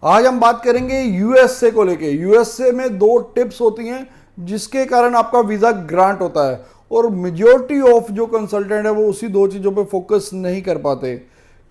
आज हम बात करेंगे यूएसए को लेके। यूएसए में दो टिप्स होती हैं जिसके कारण आपका वीजा ग्रांट होता है, और मेजॉरिटी ऑफ जो कंसल्टेंट है वो उसी दो चीजों पे फोकस नहीं कर पाते।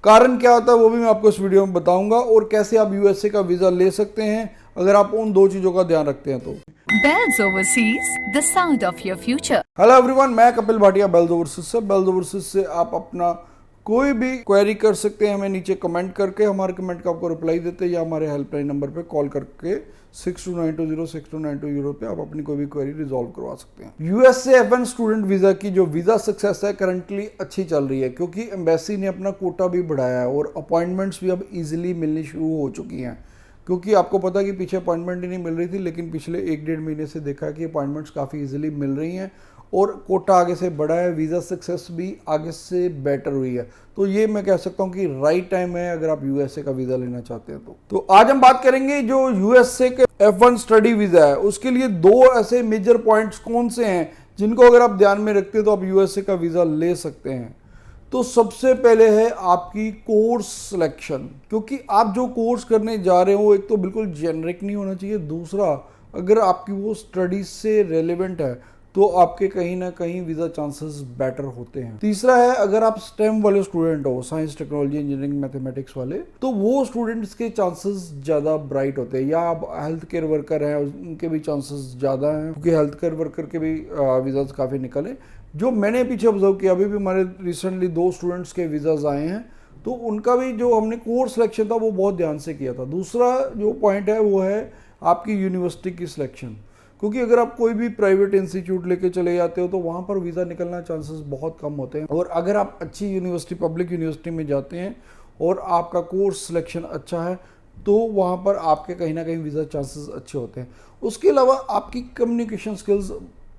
कारण क्या होता है वो भी मैं आपको इस वीडियो में बताऊंगा, और कैसे आप यूएसए का वीजा ले सकते हैं अगर आप उन दो चीजों का ध्यान रखते हैं तो। Bells Overseas, the sound of your future. Hello everyone, मैं कपिल भाटिया बेल्स ओवरसीज से। बेल्स ओवरसीज से आप अपना कोई भी क्वेरी कर सकते हैं हमें नीचे कमेंट करके। हमारे कमेंट का आपको रिप्लाई देते हैं या हमारे हेल्पलाइन नंबर पे कॉल करके 62920622 पे आप अपनी कोई भी क्वेरी रिजॉल्व करवा सकते हैं। यूएसए F1 स्टूडेंट वीजा की जो वीजा सक्सेस है करंटली अच्छी चल रही है, क्योंकि एम्बेसी ने अपना कोटा भी बढ़ाया है और अपॉइंटमेंट्स भी अब इजीली मिलनी शुरू हो चुकी हैं। क्योंकि आपको पता है कि पीछे अपॉइंटमेंट ही नहीं मिल रही थी, लेकिन पिछले 1-1.5 महीने से देखा कि अपॉइंटमेंट्स काफ़ी इजीली मिल रही हैं और कोटा आगे से बढ़ा है, वीज़ा सक्सेस भी आगे से बेटर हुई है। तो ये मैं कह सकता हूँ कि राइट टाइम है अगर आप यूएसए का वीज़ा लेना चाहते हैं तो आज हम बात करेंगे जो यूएसए के F1 स्टडी वीज़ा है उसके लिए दो ऐसे मेजर पॉइंट्स कौन से हैं जिनको अगर आप ध्यान में रखते हैं तो आप यूएसए का वीज़ा ले सकते हैं। तो सबसे पहले है आपकी कोर्स सिलेक्शन, क्योंकि आप जो कोर्स करने जा रहे हो एक तो बिल्कुल जेनरिक नहीं होना चाहिए, दूसरा अगर आपकी वो स्टडीज से रेलेवेंट है तो आपके कहीं ना कहीं वीज़ा चांसेस बेटर होते हैं। तीसरा है अगर आप स्टेम वाले स्टूडेंट हो, साइंस टेक्नोलॉजी इंजीनियरिंग मैथमेटिक्स वाले, तो वो स्टूडेंट्स के चांसेस ज़्यादा ब्राइट होते हैं। या आप हेल्थ केयर वर्कर हैं उनके भी चांसेस ज़्यादा हैं, क्योंकि हेल्थ केयर वर्कर के भी वीज़ाज काफ़ी निकले। जो मैंने पीछे ऑब्जर्व किया, अभी भी हमारे रिसेंटली 2 स्टूडेंट्स के वीज़ाज आए हैं, तो उनका भी जो हमने कोर्स सिलेक्शन था वो बहुत ध्यान से किया था। दूसरा जो पॉइंट है वो है आपकी यूनिवर्सिटी की सिलेक्शन, क्योंकि अगर आप कोई भी प्राइवेट इंस्टीट्यूट लेके चले जाते हो तो वहाँ पर वीज़ा निकलना चांसेस बहुत कम होते हैं। और अगर आप अच्छी यूनिवर्सिटी, पब्लिक यूनिवर्सिटी में जाते हैं और आपका कोर्स सिलेक्शन अच्छा है तो वहाँ पर आपके कहीं ना कहीं वीज़ा चांसेस अच्छे होते हैं। उसके अलावा आपकी कम्युनिकेशन स्किल्स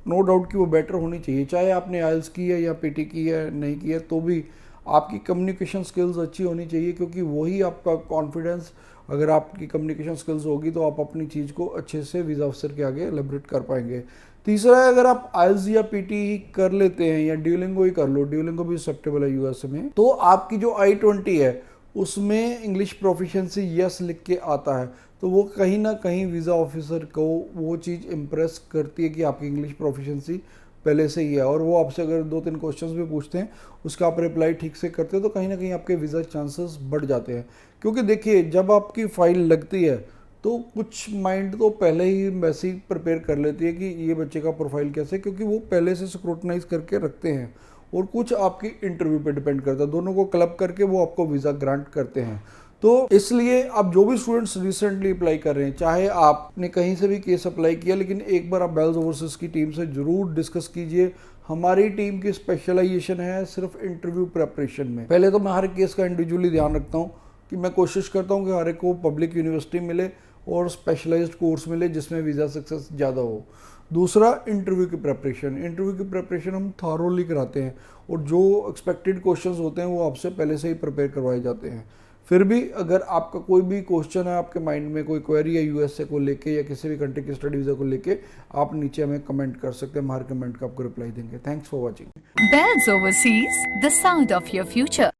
नो डाउट कि वो बेटर होनी चाहिए, चाहे आपने आइल्स की है या पीटी की है, नहीं की है, तो भी आपकी कम्युनिकेशन स्किल्स अच्छी होनी चाहिए, क्योंकि वही आपका कॉन्फिडेंस, अगर आपकी कम्युनिकेशन स्किल्स होगी तो आप अपनी चीज़ को अच्छे से वीज़ा अफसर के आगे एलिब्रेट कर पाएंगे। तीसरा है अगर आप आइल्स या पीटी ही कर लेते हैं या ड्यूलिंगो ही कर लो, ड्यूलिंगो भी एक्सेप्टेबल है यूएसए में, तो आपकी जो I-20 है उसमें इंग्लिश प्रोफिशिएंसी यस लिख के आता है, तो वो कहीं ना कहीं वीज़ा ऑफिसर को वो चीज़ इम्प्रेस करती है कि आपकी इंग्लिश प्रोफिशिएंसी पहले से ही है। और वो आपसे अगर 2-3 क्वेश्चंस भी पूछते हैं उसका आप रिप्लाई ठीक से करते हो तो कहीं ना कहीं आपके वीज़ा चांसेस बढ़ जाते हैं। क्योंकि देखिए जब आपकी फ़ाइल लगती है तो कुछ माइंड तो पहले ही वैसे ही प्रिपेयर कर लेती है कि ये बच्चे का प्रोफाइल कैसे, क्योंकि वो पहले से स्क्रूटनाइज करके रखते हैं, और कुछ आपकी इंटरव्यू पे डिपेंड करता है। दोनों को क्लब करके वो आपको वीज़ा ग्रांट करते हैं। तो इसलिए आप जो भी स्टूडेंट्स रिसेंटली अप्लाई कर रहे हैं, चाहे आपने कहीं से भी केस अप्लाई किया, लेकिन एक बार आप बेल्स ओवरसीज की टीम से ज़रूर डिस्कस कीजिए। हमारी टीम की स्पेशलाइजेशन है सिर्फ इंटरव्यू प्रेपरेशन में। पहले तो मैं हर केस का इंडिविजुअली ध्यान रखता हूँ कि मैं कोशिश करता हूँ कि हर एक को पब्लिक यूनिवर्सिटी मिले और स्पेशलाइज्ड कोर्स मिले जिसमें वीज़ा सक्सेस ज़्यादा हो। दूसरा इंटरव्यू की प्रेपरेशन हम थॉरोली कराते हैं, और जो एक्सपेक्टेड क्वेश्चंस होते हैं वो आपसे पहले से ही प्रिपेयर करवाए जाते हैं। फिर भी अगर आपका कोई भी क्वेश्चन है, आपके माइंड में कोई क्वेरी है यूएसए को लेके या किसी भी कंट्री की स्टडी वीज़ा को लेके, आप नीचे हमें कमेंट कर सकते हैं। हमारे कमेंट का आपको रिप्लाई देंगे। Thanks for watching. Bells Overseas, the sound of your future.